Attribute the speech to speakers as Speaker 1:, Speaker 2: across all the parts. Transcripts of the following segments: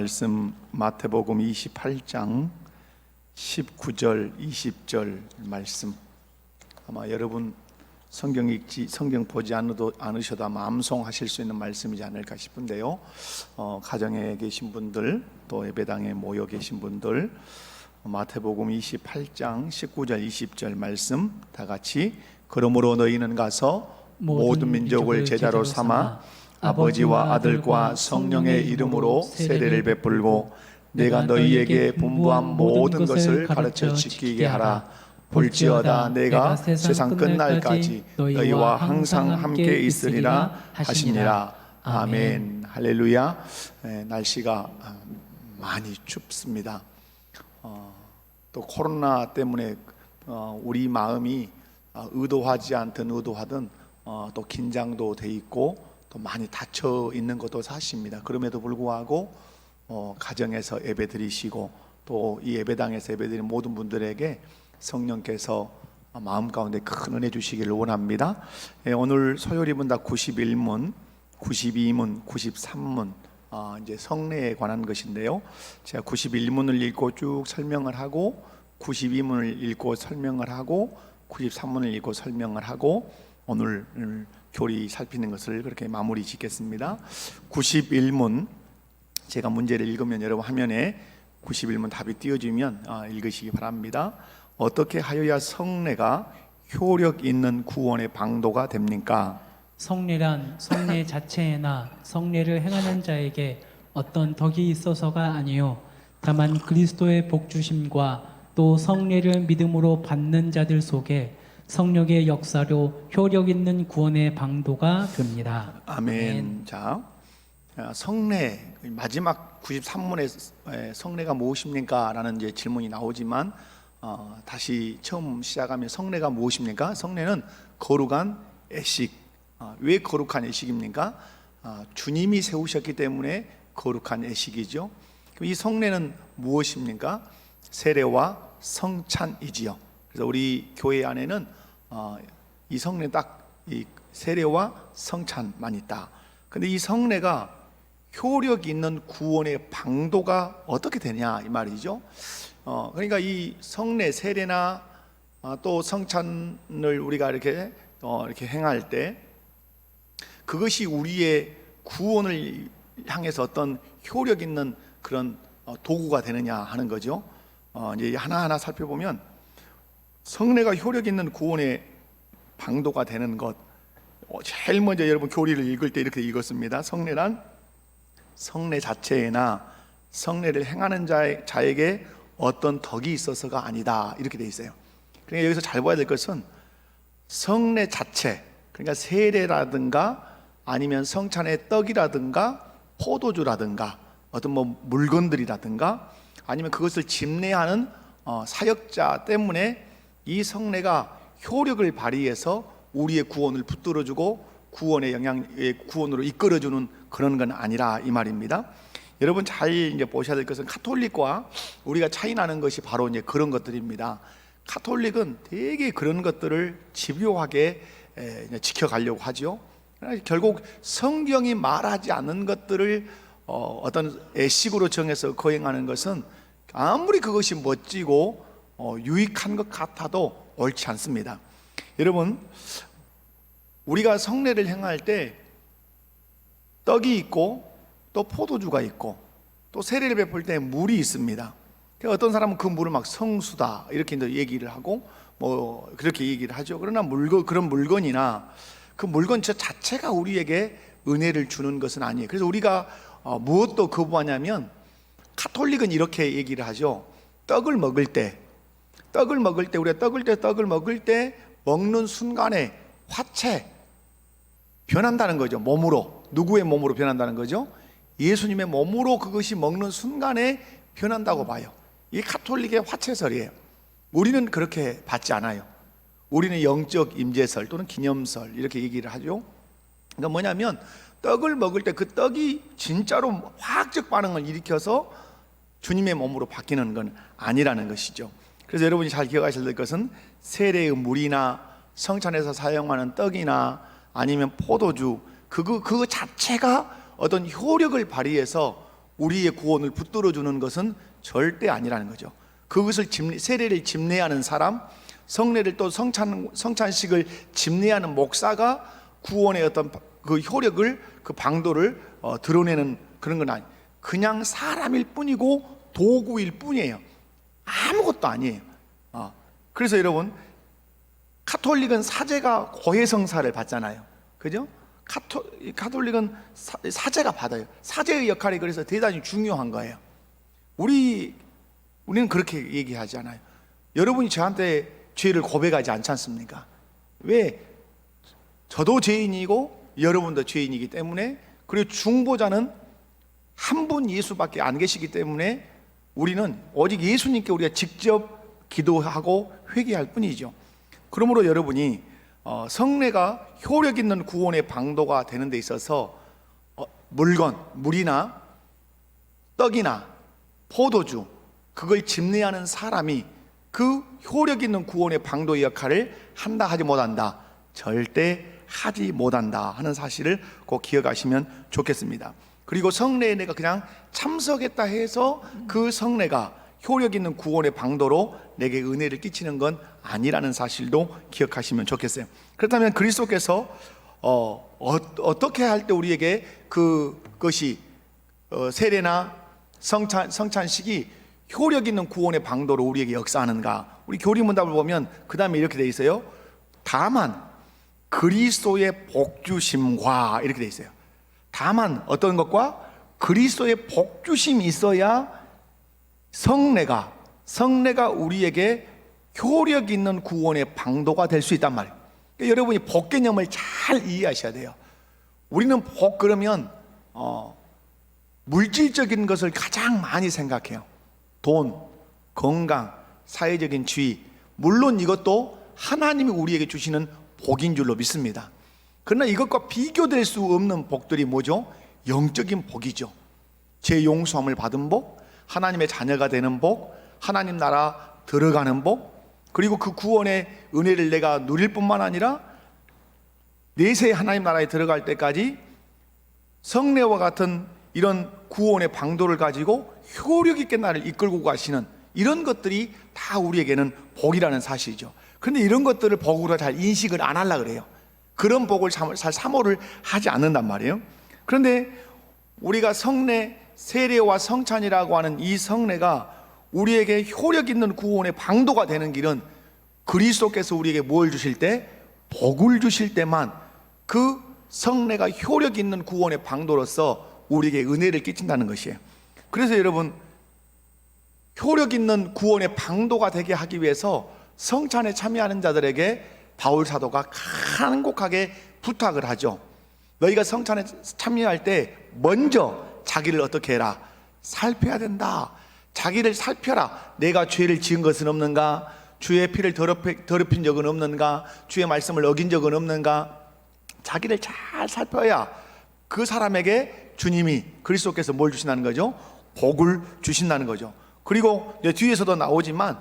Speaker 1: 말씀 마태복음 28장 19절 20절 말씀. 아마 여러분 성경 보지 않으셔도 아마 암송하실 수 있는 말씀이지 않을까 싶은데요. 가정에 계신 분들, 또 예배당에 모여 계신 분들, 마태복음 28장 19절 20절 말씀 다 같이. 그러므로 너희는 가서 모든 민족을 제자로 삼아 아버지와 아들과 성령의 이름으로 세례를 베풀고 내가 너희에게 분부한 모든 것을 가르쳐 지키게 하라. 볼지어다 내가 세상 끝날까지 너희와 항상 함께 있으리라 하시니라. 아멘. 할렐루야. 날씨가 많이 춥습니다. 또 코로나 때문에 우리 마음이 의도하지 않든 의도하든 또 긴장도 돼 있고 또 많이 닫혀 있는 것도 사실입니다. 그럼에도 불구하고 가정에서 예배 드리시고 또 이 예배당에서 예배 드리는 모든 분들에게 성령께서 마음 가운데 큰 은혜 주시기를 원합니다. 오늘 소요리문 다 91문, 92문, 93문 이제 성례에 관한 것인데요. 제가 91문을 읽고 쭉 설명을 하고 92문을 읽고 설명을 하고 93문을 읽고 설명을 하고 오늘 교리 살피는 것을 그렇게 마무리 짓겠습니다. 91문 제가 문제를 읽으면 여러분 화면에 91문 답이 띄워지면 읽으시기 바랍니다. 어떻게 하여야 성례가 효력 있는 구원의 방도가 됩니까?
Speaker 2: 성례란 성례 자체나 성례를 행하는 자에게 어떤 덕이 있어서가 아니요 다만 그리스도의 복주심과 또 성례를 믿음으로 받는 자들 속에 성령의 역사로 효력 있는 구원의 방도가 됩니다.
Speaker 1: 아멘. 자, 성례 마지막 93문에 성례가 무엇입니까? 라는 이제 질문이 나오지만 다시 처음 시작하면 성례가 무엇입니까? 성례는 거룩한 예식. 왜 거룩한 예식입니까? 주님이 세우셨기 때문에 거룩한 예식이죠. 이 성례는 무엇입니까? 세례와 성찬이지요. 그래서 우리 교회 안에는 이 성례 딱 이 세례와 성찬만 있다. 근데 이 성례가 효력 있는 구원의 방도가 어떻게 되냐 이 말이죠. 그러니까 이 성례, 세례나 또 성찬을 우리가 이렇게 행할 때 그것이 우리의 구원을 향해서 어떤 효력 있는 그런 도구가 되느냐 하는 거죠. 이제 하나하나 살펴보면 성례가 효력 있는 구원의 방도가 되는 것, 제일 먼저 여러분 교리를 읽을 때 이렇게 읽었습니다. 성례란 성례 자체나 성례를 행하는 자에게 어떤 덕이 있어서가 아니다 이렇게 돼 있어요. 그러니까 여기서 잘 봐야 될 것은 성례 자체, 그러니까 세례라든가 아니면 성찬의 떡이라든가 포도주라든가 어떤 물건들이라든가 아니면 그것을 집례하는 사역자 때문에 이 성례가 효력을 발휘해서 우리의 구원을 붙들어주고 구원으로 이끌어주는 그런 건 아니라 이 말입니다. 여러분 잘 이제 보셔야 될 것은 가톨릭과 우리가 차이 나는 것이 바로 이제 그런 것들입니다. 가톨릭은 되게 그런 것들을 집요하게 지켜가려고 하죠. 결국 성경이 말하지 않는 것들을 어떤 예식으로 정해서 거행하는 것은 아무리 그것이 멋지고 유익한 것 같아도 옳지 않습니다. 여러분 우리가 성례를 행할 때 떡이 있고 또 포도주가 있고 또 세례를 베풀 때 물이 있습니다. 어떤 사람은 그 물을 막 성수다 이렇게 얘기를 하고 그렇게 얘기를 하죠. 그러나 그런 물건이나 그 물건 자체가 우리에게 은혜를 주는 것은 아니에요. 그래서 우리가 무엇도 거부하냐면 가톨릭은 이렇게 얘기를 하죠. 떡을 먹을 때 우리가 떡을 먹을 때 먹는 순간에 화채 변한다는 거죠. 몸으로, 누구의 몸으로 변한다는 거죠? 예수님의 몸으로 그것이 먹는 순간에 변한다고 봐요. 이게 가톨릭의 화채설이에요. 우리는 그렇게 받지 않아요. 우리는 영적 임재설 또는 기념설 이렇게 얘기를 하죠. 그러니까 뭐냐면 떡을 먹을 때 그 떡이 진짜로 화학적 반응을 일으켜서 주님의 몸으로 바뀌는 건 아니라는 것이죠. 그래서 여러분이 잘 기억하셔야 될 것은 세례의 물이나 성찬에서 사용하는 떡이나 아니면 포도주 그거 자체가 어떤 효력을 발휘해서 우리의 구원을 붙들어 주는 것은 절대 아니라는 거죠. 그것을 세례를 집례하는 사람, 성례를 또 성찬식을 집례하는 목사가 구원의 어떤 그 효력을, 그 방도를 드러내는 그런 건 아니에요. 그냥 사람일 뿐이고 도구일 뿐이에요. 아무것도 아니에요. 그래서 여러분, 카톨릭은 사제가 고해성사를 받잖아요. 그죠? 카톨릭은 사제가 받아요. 사제의 역할이 그래서 대단히 중요한 거예요. 우리는 그렇게 얘기하잖아요. 여러분이 저한테 죄를 고백하지 않지 않습니까? 왜? 저도 죄인이고 여러분도 죄인이기 때문에, 그리고 중보자는 한 분 예수밖에 안 계시기 때문에 우리는 오직 예수님께 우리가 직접 기도하고 회개할 뿐이죠. 그러므로 여러분이 성례가 효력 있는 구원의 방도가 되는 데 있어서 물이나 떡이나 포도주, 그걸 집례하는 사람이 그 효력 있는 구원의 방도의 역할을 한다 하지 못한다, 절대 하지 못한다 하는 사실을 꼭 기억하시면 좋겠습니다. 그리고 성례에 내가 그냥 참석했다 해서 그 성례가 효력 있는 구원의 방도로 내게 은혜를 끼치는 건 아니라는 사실도 기억하시면 좋겠어요. 그렇다면 그리스도께서 어떻게 할 때 우리에게 그것이 세례나 성찬식이 효력 있는 구원의 방도로 우리에게 역사하는가? 우리 교리문답을 보면 그 다음에 이렇게 돼 있어요. 다만 그리스도의 복주심과, 이렇게 돼 있어요. 다만 어떤 것과? 그리스도의 복주심이 있어야 성례가 우리에게 효력 있는 구원의 방도가 될 수 있단 말이에요. 그러니까 여러분이 복 개념을 잘 이해하셔야 돼요. 우리는 복 그러면 물질적인 것을 가장 많이 생각해요. 돈, 건강, 사회적인 지위, 물론 이것도 하나님이 우리에게 주시는 복인 줄로 믿습니다. 그러나 이것과 비교될 수 없는 복들이 뭐죠? 영적인 복이죠. 제 용서함을 받은 복, 하나님의 자녀가 되는 복, 하나님 나라 들어가는 복, 그리고 그 구원의 은혜를 내가 누릴 뿐만 아니라 내세 하나님 나라에 들어갈 때까지 성례와 같은 이런 구원의 방도를 가지고 효력 있게 나를 이끌고 가시는 이런 것들이 다 우리에게는 복이라는 사실이죠. 그런데 이런 것들을 복으로 잘 인식을 안 하려고 그래요. 그런 복을 잘 사모를 하지 않는단 말이에요. 그런데 우리가 성례, 세례와 성찬이라고 하는 이 성례가 우리에게 효력 있는 구원의 방도가 되는 길은 그리스도께서 우리에게 뭘 주실 때? 복을 주실 때만 그 성례가 효력 있는 구원의 방도로서 우리에게 은혜를 끼친다는 것이에요. 그래서 여러분, 효력 있는 구원의 방도가 되게 하기 위해서 성찬에 참여하는 자들에게 바울 사도가 간곡하게 부탁을 하죠. 너희가 성찬에 참여할 때 먼저 자기를 어떻게 해라? 살펴야 된다. 자기를 살펴라. 내가 죄를 지은 것은 없는가? 주의 피를 더럽힌 적은 없는가? 주의 말씀을 어긴 적은 없는가? 자기를 잘 살펴야 그 사람에게 주님이, 그리스도께서 뭘 주신다는 거죠? 복을 주신다는 거죠. 그리고 뒤에서도 나오지만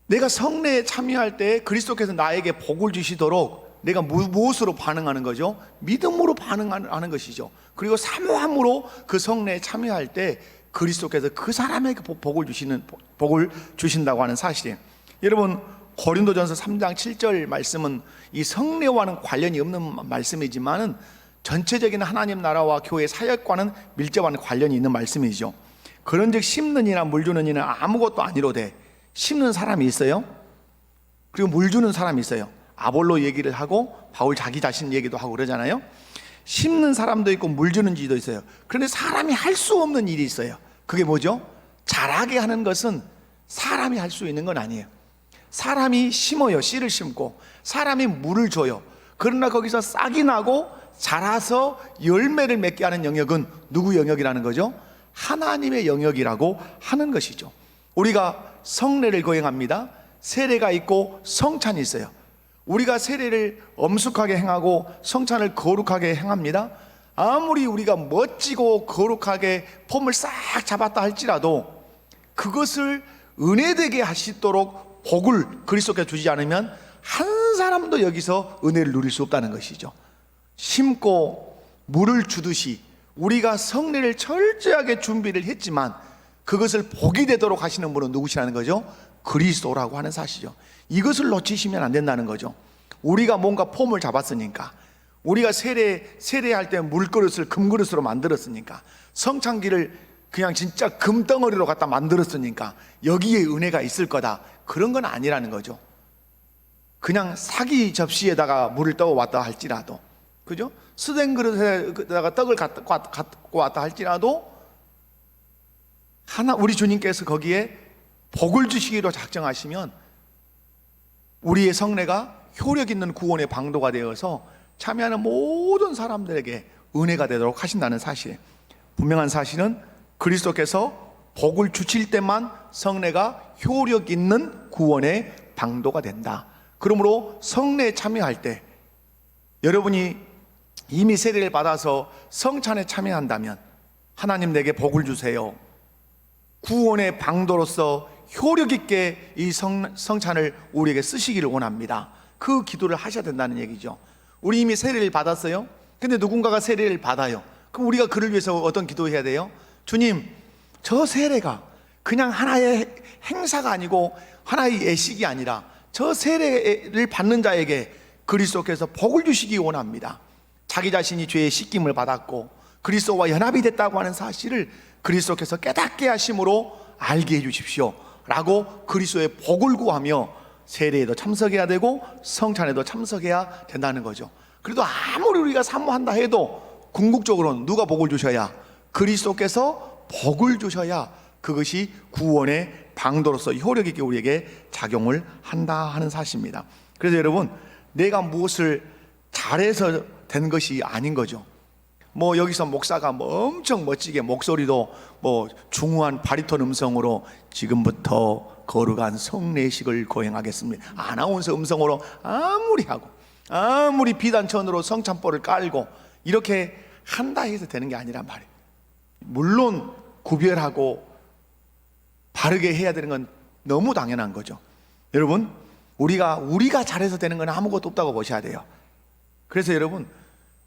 Speaker 1: 내가 성례에 참여할 때 그리스도께서 나에게 복을 주시도록 내가 무엇으로 반응하는 거죠? 믿음으로 반응하는 것이죠. 그리고 사모함으로 그 성례에 참여할 때 그리스도께서 그 사람에게 복을 주신다고 하는 사실이에요. 여러분, 고린도전서 3장 7절 말씀은 이 성례와는 관련이 없는 말씀이지만은 전체적인 하나님 나라와 교회 사역과는 밀접한 관련이 있는 말씀이죠. 그런즉 심는 이나 물 주는 이는 아무것도 아니로되, 심는 사람이 있어요. 그리고 물 주는 사람이 있어요. 아볼로 얘기를 하고 바울 자기 자신 얘기도 하고 그러잖아요. 심는 사람도 있고 물 주는 지도 있어요. 그런데 사람이 할 수 없는 일이 있어요. 그게 뭐죠? 자라게 하는 것은 사람이 할 수 있는 건 아니에요. 사람이 심어요. 씨를 심고 사람이 물을 줘요. 그러나 거기서 싹이 나고 자라서 열매를 맺게 하는 영역은 누구 영역이라는 거죠? 하나님의 영역이라고 하는 것이죠. 우리가 성례를 거행합니다. 세례가 있고 성찬이 있어요. 우리가 세례를 엄숙하게 행하고 성찬을 거룩하게 행합니다. 아무리 우리가 멋지고 거룩하게 폼을 싹 잡았다 할지라도 그것을 은혜되게 하시도록 복을 그리스도께 주지 않으면 한 사람도 여기서 은혜를 누릴 수 없다는 것이죠. 심고 물을 주듯이 우리가 성례를 철저하게 준비를 했지만 그것을 복이 되도록 하시는 분은 누구시라는 거죠? 그리스도라고 하는 사실이죠. 이것을 놓치시면 안 된다는 거죠. 우리가 뭔가 폼을 잡았으니까, 우리가 세례할 때 물그릇을 금그릇으로 만들었으니까, 성찬기를 그냥 진짜 금덩어리로 갖다 만들었으니까 여기에 은혜가 있을 거다, 그런 건 아니라는 거죠. 그냥 사기 접시에다가 물을 떠왔다 할지라도, 그죠? 스된 그릇에다가 떡을 갖고 왔다 할지라도 우리 주님께서 거기에 복을 주시기로 작정하시면 우리의 성례가 효력 있는 구원의 방도가 되어서 참여하는 모든 사람들에게 은혜가 되도록 하신다는 사실, 분명한 사실은 그리스도께서 복을 주실 때만 성례가 효력 있는 구원의 방도가 된다. 그러므로 성례에 참여할 때 여러분이 이미 세례를 받아서 성찬에 참여한다면 하나님 내게 복을 주세요, 구원의 방도로서 효력 있게 이 성찬을 우리에게 쓰시기를 원합니다, 그 기도를 하셔야 된다는 얘기죠. 우리 이미 세례를 받았어요. 근데 누군가가 세례를 받아요. 그럼 우리가 그를 위해서 어떤 기도해야 돼요? 주님, 저 세례가 그냥 하나의 행사가 아니고 하나의 예식이 아니라 저 세례를 받는 자에게 그리스도께서 복을 주시기 원합니다. 자기 자신이 죄의 씻김을 받았고 그리스도와 연합이 됐다고 하는 사실을 그리스도께서 깨닫게 하심으로 알게 해 주십시오 라고 그리스도의 복을 구하며 세례에도 참석해야 되고 성찬에도 참석해야 된다는 거죠. 그래도 아무리 우리가 사모한다 해도 궁극적으로는 누가 복을 주셔야? 그리스도께서 복을 주셔야 그것이 구원의 방도로서 효력 있게 우리에게 작용을 한다 하는 사실입니다. 그래서 여러분, 내가 무엇을 잘해서 된 것이 아닌 거죠. 뭐 여기서 목사가 뭐 엄청 멋지게 목소리도 뭐 중후한 바리톤 음성으로 지금부터 거룩한 성례식을 거행하겠습니다, 아나운서 음성으로 아무리 하고 아무리 비단천으로 성찬볼을 깔고 이렇게 한다 해서 되는 게 아니란 말이에요. 물론 구별하고 바르게 해야 되는 건 너무 당연한 거죠. 여러분, 우리가 잘해서 되는 건 아무것도 없다고 보셔야 돼요. 그래서 여러분,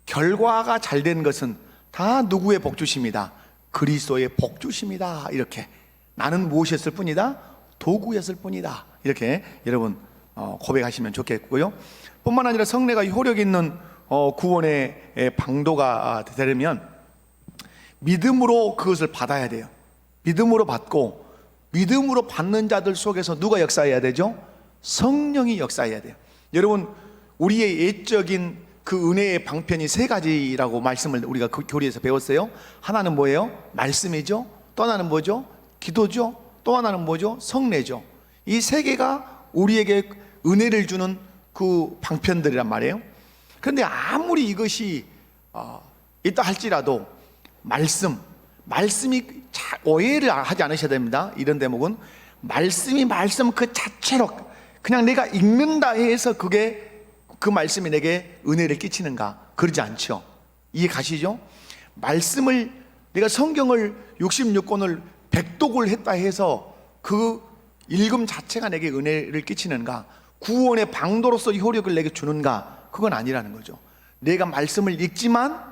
Speaker 1: 결과가 잘 된 것은 다 누구의 복주심이다? 그리스도의 복주심이다. 이렇게 나는 무엇이었을 뿐이다? 도구였을 뿐이다. 이렇게 여러분 고백하시면 좋겠고요. 뿐만 아니라 성례가 효력 있는 구원의 방도가 되려면 믿음으로 그것을 받아야 돼요. 믿음으로 받고 믿음으로 받는 자들 속에서 누가 역사해야 되죠? 성령이 역사해야 돼요. 여러분, 우리의 옛적인 그 은혜의 방편이 세 가지라고 말씀을 우리가 교리에서 배웠어요. 하나는 뭐예요? 말씀이죠. 또 하나는 뭐죠? 기도죠. 또 하나는 뭐죠? 성례죠. 이 세 개가 우리에게 은혜를 주는 그 방편들이란 말이에요. 그런데 아무리 이것이 있다 할지라도 말씀이 오해를 하지 않으셔야 됩니다. 이런 대목은 말씀 그 자체로 그냥 내가 읽는다 해서 그 말씀이 내게 은혜를 끼치는가? 그러지 않죠. 이해 가시죠? 말씀을 내가 성경을 66권을 백독을 했다 해서 그 읽음 자체가 내게 은혜를 끼치는가? 구원의 방도로서 효력을 내게 주는가? 그건 아니라는 거죠. 내가 말씀을 읽지만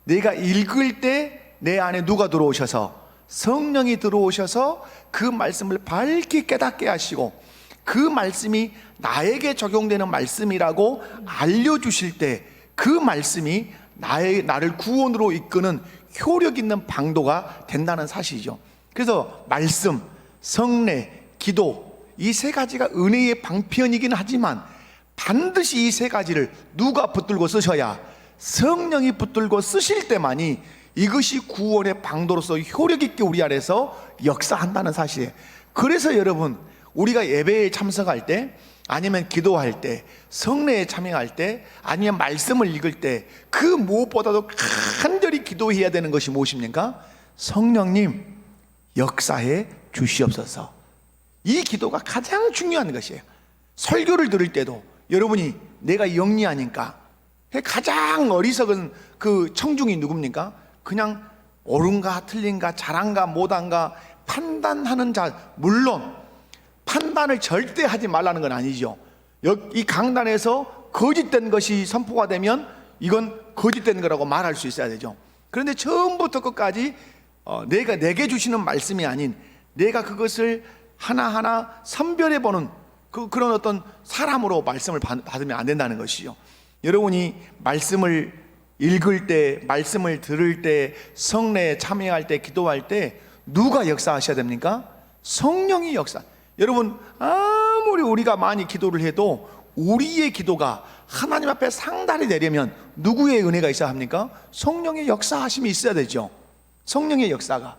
Speaker 1: 내가 읽을 때 내 안에 누가 들어오셔서, 성령이 들어오셔서 그 말씀을 밝게 깨닫게 하시고 그 말씀이 나에게 적용되는 말씀이라고 알려주실 때 그 말씀이 나를 구원으로 이끄는 효력 있는 방도가 된다는 사실이죠. 그래서 말씀, 성례, 기도, 이 세 가지가 은혜의 방편이긴 하지만 반드시 이 세 가지를 누가 붙들고 쓰셔야? 성령이 붙들고 쓰실 때만이 이것이 구원의 방도로서 효력 있게 우리 안에서 역사한다는 사실이에요. 그래서 여러분, 우리가 예배에 참석할 때, 아니면 기도할 때, 성례에 참여할 때, 아니면 말씀을 읽을 때, 그 무엇보다도 간절히 기도해야 되는 것이 무엇입니까? 성령님 역사해 주시옵소서. 이 기도가 가장 중요한 것이에요. 설교를 들을 때도 여러분이 내가 영리하니까, 가장 어리석은 그 청중이 누굽니까? 그냥 옳은가 틀린가 잘한가 못한가 판단하는 자. 물론 판단을 절대 하지 말라는 건 아니죠. 이 강단에서 거짓된 것이 선포가 되면 이건 거짓된 거라고 말할 수 있어야 되죠. 그런데 처음부터 끝까지 내가 내게 주시는 말씀이 아닌 내가 그것을 하나하나 선별해보는 그런 어떤 사람으로 말씀을 받으면 안 된다는 것이요. 여러분이 말씀을 읽을 때, 말씀을 들을 때, 성례에 참여할 때, 기도할 때 누가 역사하셔야 됩니까? 성령이 역사. 여러분, 아무리 우리가 많이 기도를 해도 우리의 기도가 하나님 앞에 상달이 되려면 누구의 은혜가 있어야 합니까? 성령의 역사하심이 있어야 되죠. 성령의 역사가.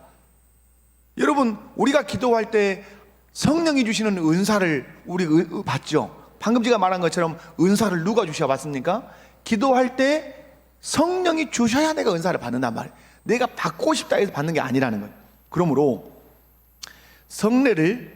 Speaker 1: 여러분, 우리가 기도할 때 성령이 주시는 은사를 우리 받죠. 방금 제가 말한 것처럼 은사를 누가 주셔 봤습니까? 기도할 때 성령이 주셔야 내가 은사를 받는단 말이에요. 내가 받고 싶다 해서 받는 게 아니라는 거예요. 그러므로 성례에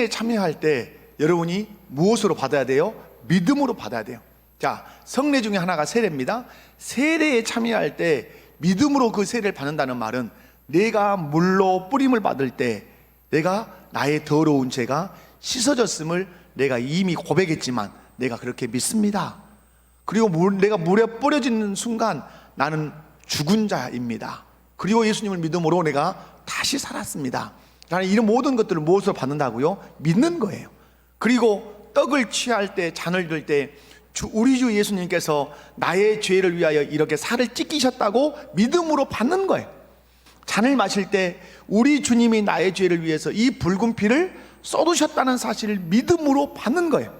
Speaker 1: 참여할 때 여러분이 무엇으로 받아야 돼요? 믿음으로 받아야 돼요. 자, 성례 중에 하나가 세례입니다. 세례에 참여할 때 믿음으로 그 세례를 받는다는 말은 내가 물로 뿌림을 받을 때 내가 나의 더러운 죄가 씻어졌음을 내가 이미 고백했지만 내가 그렇게 믿습니다. 그리고 내가 물에 뿌려지는 순간 나는 죽은 자입니다. 그리고 예수님을 믿음으로 내가 다시 살았습니다. 나는 이런 모든 것들을 무엇으로 받는다고요? 믿는 거예요. 그리고 떡을 취할 때, 잔을 들 때 우리 주 예수님께서 나의 죄를 위하여 이렇게 살을 찢기셨다고 믿음으로 받는 거예요. 잔을 마실 때 우리 주님이 나의 죄를 위해서 이 붉은 피를 쏟으셨다는 사실을 믿음으로 받는 거예요.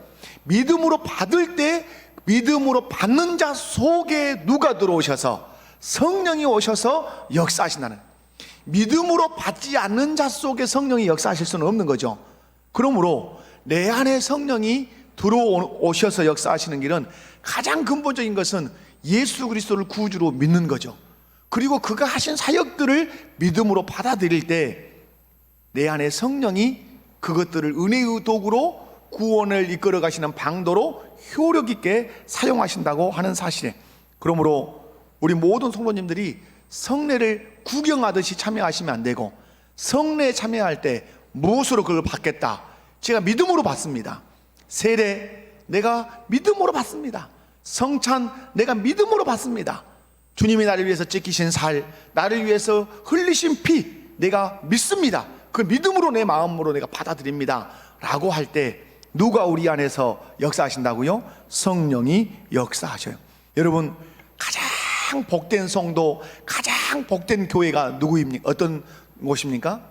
Speaker 1: 믿음으로 받을 때 믿음으로 받는 자 속에 누가 들어오셔서 성령이 오셔서 역사하신다는, 믿음으로 받지 않는 자 속에 성령이 역사하실 수는 없는 거죠. 그러므로 내 안에 성령이 들어오셔서 역사하시는 길은 가장 근본적인 것은 예수 그리스도를 구주로 믿는 거죠. 그리고 그가 하신 사역들을 믿음으로 받아들일 때 내 안에 성령이 그것들을 은혜의 도구로 구원을 이끌어 가시는 방도로 효력 있게 사용하신다고 하는 사실에, 그러므로 우리 모든 성도님들이 성례를 구경하듯이 참여하시면 안 되고, 성례에 참여할 때 무엇으로 그걸 받겠다? 제가 믿음으로 받습니다. 세례 내가 믿음으로 받습니다. 성찬 내가 믿음으로 받습니다. 주님이 나를 위해서 찢기신 살, 나를 위해서 흘리신 피 내가 믿습니다. 그 믿음으로 내 마음으로 내가 받아들입니다 라고 할 때 누가 우리 안에서 역사하신다고요? 성령이 역사하셔요. 여러분, 가장 복된 성도, 가장 복된 교회가 누구입니까? 어떤 곳입니까?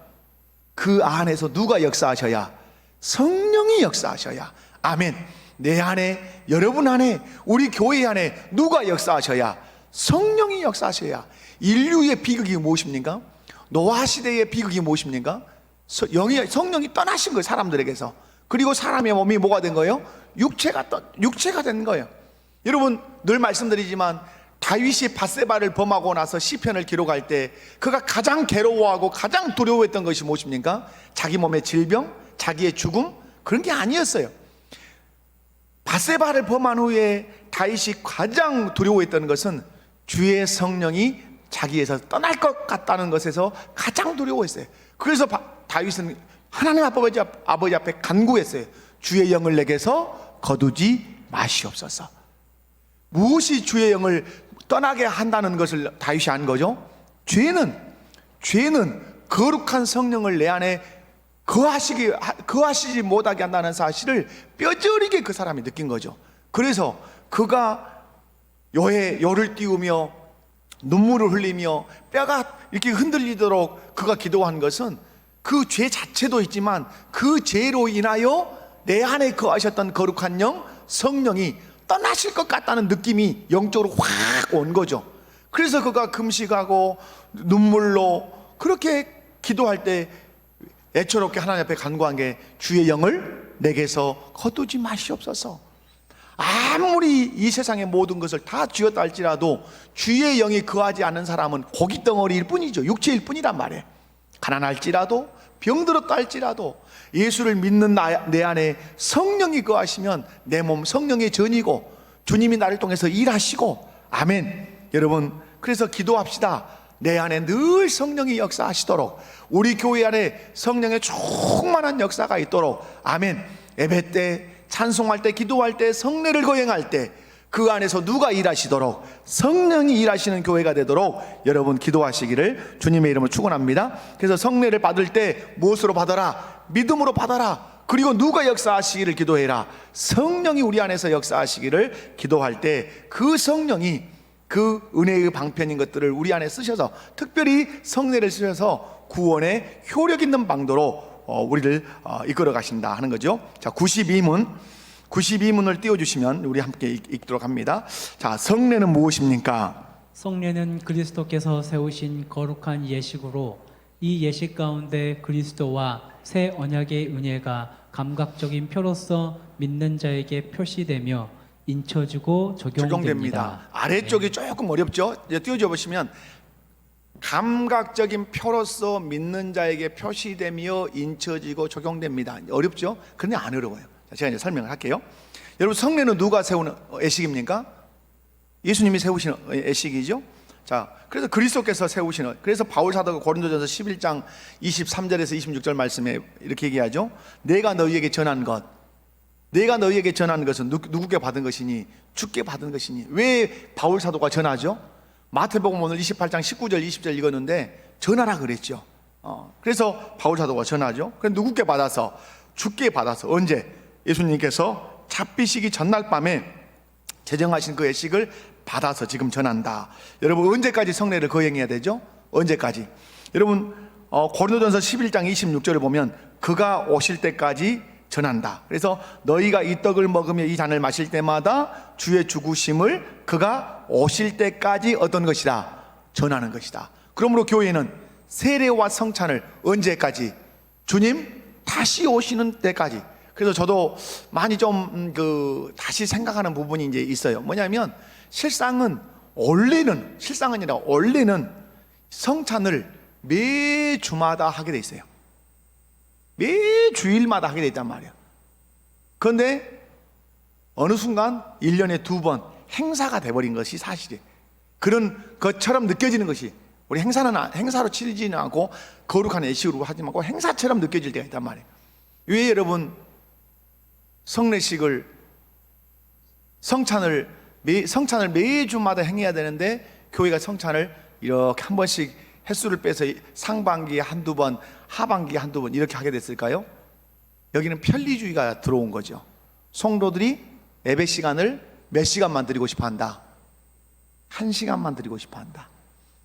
Speaker 1: 그 안에서 누가 역사하셔야? 성령이 역사하셔야. 아멘. 내 안에, 여러분 안에, 우리 교회 안에 누가 역사하셔야? 성령이 역사하셔야. 인류의 비극이 무엇입니까? 노아 시대의 비극이 무엇입니까? 성령이 떠나신 거예요, 사람들에게서. 그리고 사람의 몸이 뭐가 된 거예요? 육체가 된 거예요. 여러분, 늘 말씀드리지만 다윗이 밧세바를 범하고 나서 시편을 기록할 때 그가 가장 괴로워하고 가장 두려워했던 것이 무엇입니까? 자기 몸의 질병, 자기의 죽음, 그런 게 아니었어요. 밧세바를 범한 후에 다윗이 가장 두려워했던 것은 주의 성령이 자기에서 떠날 것 같다는 것에서 가장 두려워했어요. 그래서 다윗은 하나님 아버지 앞에 간구했어요. 주의 영을 내게서 거두지 마시옵소서. 무엇이 주의 영을 떠나게 한다는 것을 다윗이 안 거죠? 죄는 거룩한 성령을 내 안에 거하시지 못하게 한다는 사실을 뼈저리게 그 사람이 느낀 거죠. 그래서 그가 열을 띄우며 눈물을 흘리며 뼈가 이렇게 흔들리도록 그가 기도한 것은 그 죄 자체도 있지만 그 죄로 인하여 내 안에 거하셨던 거룩한 영, 성령이 떠나실 것 같다는 느낌이 영적으로 확 온 거죠. 그래서 그가 금식하고 눈물로 그렇게 기도할 때 애처롭게 하나님 앞에 간구한 게 주의 영을 내게서 거두지 마시옵소서. 아무리 이 세상의 모든 것을 다 쥐었다 할지라도 주의 영이 거하지 않는 사람은 고깃덩어리일 뿐이죠. 육체일 뿐이란 말이에요. 가난할지라도 병들었다 할지라도 예수를 믿는 내 안에 성령이 거하시면 내 몸 성령의 전이고 주님이 나를 통해서 일하시고, 아멘. 여러분, 그래서 기도합시다. 내 안에 늘 성령이 역사하시도록, 우리 교회 안에 성령의 충만한 역사가 있도록, 아멘. 예배 때, 찬송할 때, 기도할 때, 성례를 거행할 때 그 안에서 누가 일하시도록, 성령이 일하시는 교회가 되도록 여러분 기도하시기를 주님의 이름으로 축원합니다. 그래서 성례를 받을 때 무엇으로 받아라? 믿음으로 받아라. 그리고 누가 역사하시기를 기도해라. 성령이 우리 안에서 역사하시기를 기도할 때 그 성령이 그 은혜의 방편인 것들을 우리 안에 쓰셔서, 특별히 성례를 쓰셔서 구원의 효력 있는 방도로 우리를 이끌어 가신다 하는 거죠. 자, 92문을 띄워주시면 우리 함께 읽도록 합니다. 자, 성례는 무엇입니까?
Speaker 2: 성례는 그리스도께서 세우신 거룩한 예식으로 이 예식 가운데 그리스도와 새 언약의 은혜가 감각적인 표로서 믿는 자에게 표시되며 인쳐주고 적용됩니다.
Speaker 1: 아래쪽이 조금 어렵죠? 이제 띄워줘 보시면 감각적인 표로서 믿는 자에게 표시되며 인쳐지고 적용됩니다. 어렵죠? 그런데 안 어려워요. 자, 제가 이제 설명을 할게요. 여러분, 성례는 누가 세우는 예식입니까? 예수님이 세우시는 예식이죠. 자, 그래서 그리스도께서 세우시는, 그래서 바울 사도가 고린도전서 11장 23절에서 26절 말씀에 이렇게 얘기하죠. 내가 너희에게 전한 것, 내가 너희에게 전한 것은 누구께 받은 것이니? 주께 받은 것이니. 왜 바울 사도가 전하죠? 마태복음 오늘 28장 19절 20절 읽었는데 전하라 그랬죠. 그래서 바울 사도가 전하죠. 그럼 누구께 받아서? 주께 받아서. 언제? 예수님께서 잡히시기 전날 밤에 제정하신 그 예식을 받아서 지금 전한다. 여러분, 언제까지 성례를 거행해야 되죠? 언제까지? 여러분, 고린도전서 11장 26절을 보면 그가 오실 때까지 전한다. 그래서 너희가 이 떡을 먹으며 이 잔을 마실 때마다 주의 죽으심을 그가 오실 때까지 어떤 것이다? 전하는 것이다. 그러므로 교회는 세례와 성찬을 언제까지? 주님 다시 오시는 때까지. 그래서 저도 많이 좀 다시 생각하는 부분이 이제 있어요. 뭐냐면 실상은 원래는 성찬을 매주마다 하게 돼 있어요. 매주일마다 하게 돼 있단 말이에요. 그런데 어느 순간 1년에 2번 행사가 돼버린 것이 사실이에요. 그런 것처럼 느껴지는 것이, 우리 행사로 치르지는 않고 거룩한 예식으로 하지 말고 행사처럼 느껴질 때가 있단 말이에요. 왜 여러분 성찬을 매주마다 행해야 되는데 교회가 성찬을 이렇게 한 번씩 횟수를 빼서 상반기에 한두 번, 하반기에 한두 번 이렇게 하게 됐을까요? 여기는 편리주의가 들어온 거죠. 성도들이 예배 시간을 몇 시간만 드리고 싶어 한다? 1시간만 드리고 싶어 한다.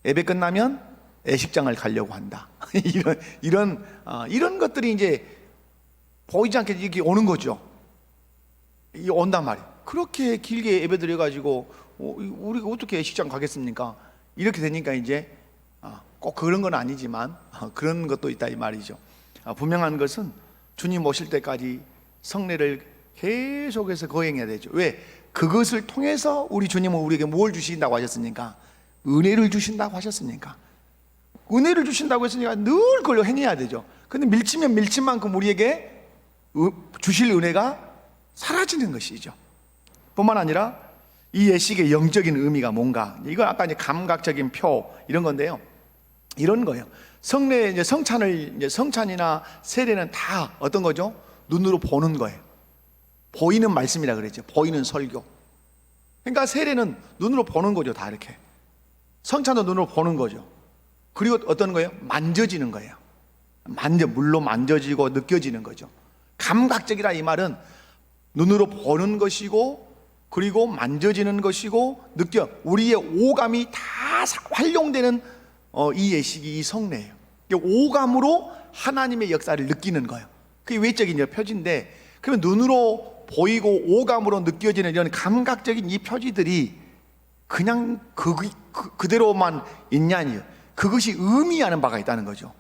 Speaker 1: 예배 끝나면 예식장을 가려고 한다. 이런 것들이 이제 보이지 않게 이렇게 오는 거죠. 이 온단 말이에요. 그렇게 길게 예배 드려가지고 우리가 어떻게 예식장 가겠습니까? 이렇게 되니까 이제 꼭 그런 건 아니지만 그런 것도 있다 이 말이죠. 분명한 것은 주님 오실 때까지 성례를 계속해서 거행해야 되죠. 왜? 그것을 통해서 우리 주님은 우리에게 뭘 주신다고 하셨습니까? 은혜를 주신다고 하셨습니까? 은혜를 주신다고 했으니까 늘 그걸 행해야 되죠. 근데 밀치면 밀친 만큼 우리에게 주실 은혜가 사라지는 것이죠. 뿐만 아니라 이 예식의 영적인 의미가 뭔가, 이건 아까 이제 감각적인 표 이런 건데요. 이런 거예요. 성찬이나 세례는 다 어떤 거죠? 눈으로 보는 거예요. 보이는 말씀이라 그랬죠. 보이는 설교. 그러니까 세례는 눈으로 보는 거죠. 다 이렇게. 성찬도 눈으로 보는 거죠. 그리고 어떤 거예요? 만져지는 거예요. 물로 만져지고 느껴지는 거죠. 감각적이라 이 말은 눈으로 보는 것이고, 그리고 만져지는 것이고, 우리의 오감이 다 활용되는 이 예식이 이 성례예요. 오감으로 하나님의 역사를 느끼는 거예요. 그게 외적인 표지인데, 그러면 눈으로 보이고 오감으로 느껴지는 이런 감각적인 이 표지들이 그냥 그대로만 있냐니요. 그것이 의미하는 바가 있다는 거죠.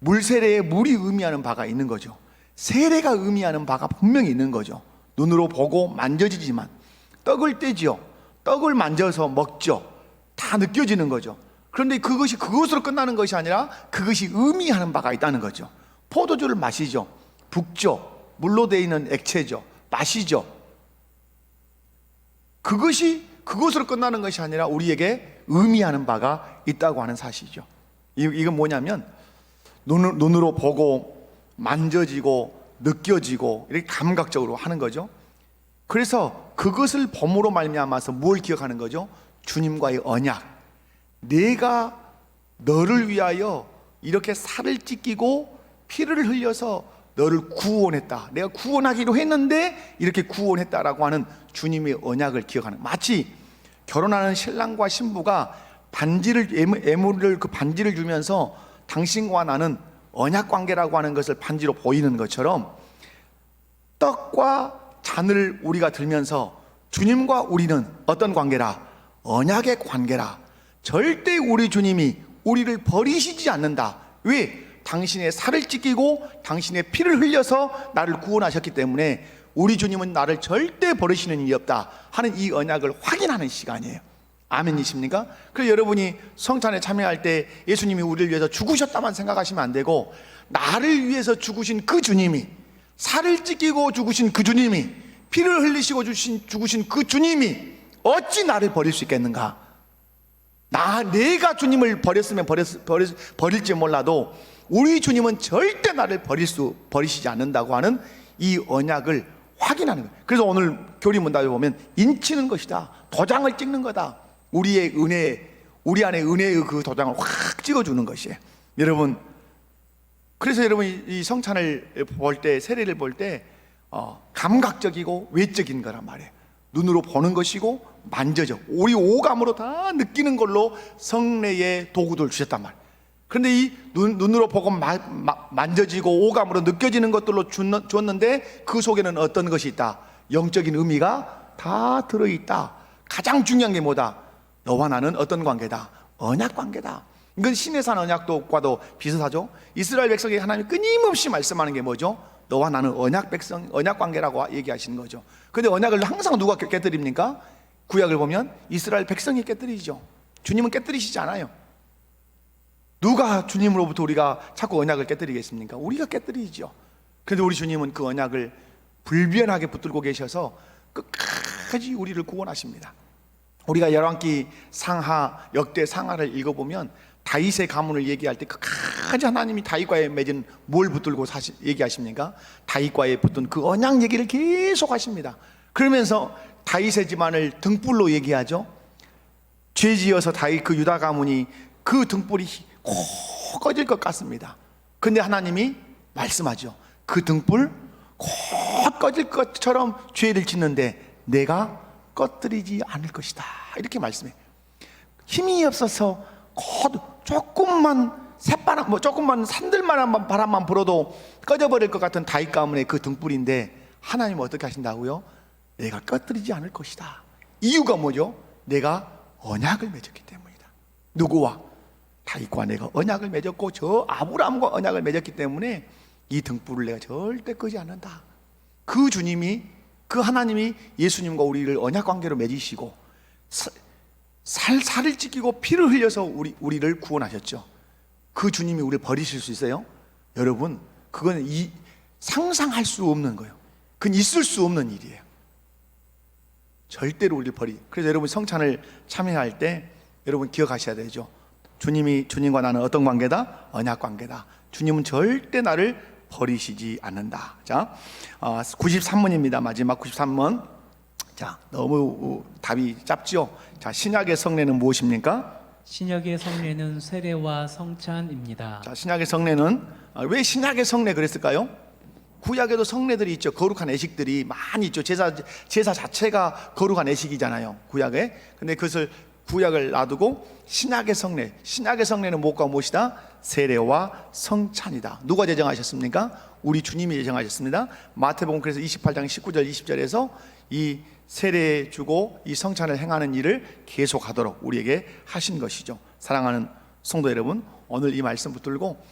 Speaker 1: 물세례에 물이 의미하는 바가 있는 거죠. 세례가 의미하는 바가 분명히 있는 거죠. 눈으로 보고 만져지지만, 떡을 떼지요. 떡을 만져서 먹죠. 다 느껴지는 거죠. 그런데 그것으로 끝나는 것이 아니라 그것이 의미하는 바가 있다는 거죠. 포도주를 마시죠. 붓죠. 물로 되어 있는 액체죠. 마시죠. 그것으로 끝나는 것이 아니라 우리에게 의미하는 바가 있다고 하는 사실이죠. 이건 뭐냐면 눈으로 보고 만져지고 느껴지고 이렇게 감각적으로 하는 거죠. 그래서 그것을 범으로 말미암아서 뭘 기억하는 거죠? 주님과의 언약. 내가 너를 위하여 이렇게 살을 찢기고 피를 흘려서 너를 구원했다. 내가 구원하기로 했는데 이렇게 구원했다라고 하는 주님의 언약을 기억하는, 마치 결혼하는 신랑과 신부가 반지를, 애물을, 그 반지를 주면서 당신과 나는 언약 관계라고 하는 것을 반지로 보이는 것처럼, 떡과 잔을 우리가 들면서 주님과 우리는 어떤 관계라? 언약의 관계라. 절대 우리 주님이 우리를 버리시지 않는다. 왜? 당신의 살을 찢기고 당신의 피를 흘려서 나를 구원하셨기 때문에 우리 주님은 나를 절대 버리시는 일이 없다 하는 이 언약을 확인하는 시간이에요. 아멘이십니까? 그래서 여러분이 성찬에 참여할 때 예수님이 우리를 위해서 죽으셨다만 생각하시면 안 되고, 나를 위해서 죽으신 그 주님이, 살을 찢기고 죽으신 그 주님이, 피를 흘리시고 죽으신 그 주님이 어찌 나를 버릴 수 있겠는가? 내가 주님을 버렸으면 버릴지 몰라도 우리 주님은 절대 나를 버리시지 않는다고 하는 이 언약을 확인하는 거예요. 그래서 오늘 교리 문답에 보면 인치는 것이다, 도장을 찍는 거다. 우리의 은혜, 우리 안에 은혜의 그 도장을 확 찍어주는 것이에요. 여러분, 그래서 여러분 이 성찬을 볼 때, 세례를 볼 때 감각적이고 외적인 거란 말이에요. 눈으로 보는 것이고 만져져, 우리 오감으로 다 느끼는 걸로 성례의 도구들을 주셨단 말이에요. 그런데 이 눈으로 보고 만져지고 오감으로 느껴지는 것들로 줬는데 그 속에는 어떤 것이 있다? 영적인 의미가 다 들어있다. 가장 중요한 게 뭐다? 너와 나는 어떤 관계다? 언약 관계다. 이건 신의 산 언약과도 비슷하죠. 이스라엘 백성에게 하나님이 끊임없이 말씀하는 게 뭐죠? 너와 나는 언약 백성, 언약 관계라고 얘기하시는 거죠. 근데 언약을 항상 누가 깨뜨립니까? 구약을 보면 이스라엘 백성이 깨뜨리죠. 주님은 깨뜨리시지 않아요. 누가 주님으로부터 우리가 자꾸 언약을 깨뜨리겠습니까? 우리가 깨뜨리죠. 그런데 우리 주님은 그 언약을 불변하게 붙들고 계셔서 끝까지 우리를 구원하십니다. 우리가 열왕기 상하, 역대 상하를 읽어보면 다윗의 가문을 얘기할 때 끝까지 하나님이 다윗과의 맺은 뭘 붙들고 얘기하십니까? 다윗과의 붙은 그 언약 얘기를 계속 하십니다. 그러면서 다윗의 집안을 등불로 얘기하죠. 죄지어서 다윗 그 유다 가문이 그 등불이 꼭 꺼질 것 같습니다. 근데 하나님이 말씀하죠. 그 등불 꼭 꺼질 것처럼 죄를 짓는데 내가 꺼뜨리지 않을 것이다, 이렇게 말씀해. 힘이 없어서 조금만 새바람, 조금만 산들만한 바람만 불어도 꺼져버릴 것 같은 다윗 가문의 그 등불인데 하나님은 어떻게 하신다고요? 내가 꺼뜨리지 않을 것이다. 이유가 뭐죠? 내가 언약을 맺었기 때문이다. 누구와? 다윗과 내가 언약을 맺었고 저 아브라함과 언약을 맺었기 때문에 이 등불을 내가 절대 끄지 않는다. 그 주님이, 그 하나님이 예수님과 우리를 언약 관계로 맺으시고 살을 찢기고 피를 흘려서 우리를 구원하셨죠. 그 주님이 우리를 버리실 수 있어요? 여러분, 그건 상상할 수 없는 거예요. 그건 있을 수 없는 일이에요. 절대로 우리를 그래서 여러분 성찬을 참여할 때 여러분 기억하셔야 되죠. 주님과 나는 어떤 관계다? 언약 관계다. 주님은 절대 나를 버리시지 않는다. 자, 93문입니다. 마지막 93문. 자, 너무 답이 짧죠? 자, 신약의 성례는 무엇입니까?
Speaker 2: 신약의 성례는 세례와 성찬입니다.
Speaker 1: 자, 신약의 성례는 왜 신약의 성례 그랬을까요? 구약에도 성례들이 있죠. 거룩한 예식들이 많이 있죠. 제사 자체가 거룩한 예식이잖아요, 구약에. 근데 그것을 구약을 놔두고 신약의 성례는 무엇과 무엇이다? 세례와 성찬이다. 누가 제정하셨습니까? 우리 주님이 제정하셨습니다. 마태복음 그래서 28장 19절 20절에서 이 세례 주고 이 성찬을 행하는 일을 계속하도록 우리에게 하신 것이죠. 사랑하는 성도 여러분, 오늘 이 말씀 붙들고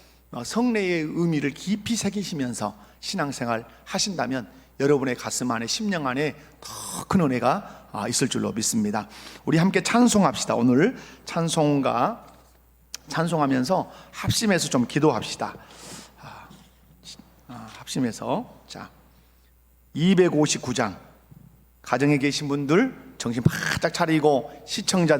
Speaker 1: 성례의 의미를 깊이 새기시면서 신앙생활 하신다면 여러분의 가슴 안에, 심령 안에 더 큰 은혜가 있을 줄로 믿습니다. 우리 함께 찬송합시다. 오늘 찬송하면서 합심해서 좀 기도합시다. 합심해서. 자, 259장 가정에 계신 분들 정신 바짝 차리고, 시청자들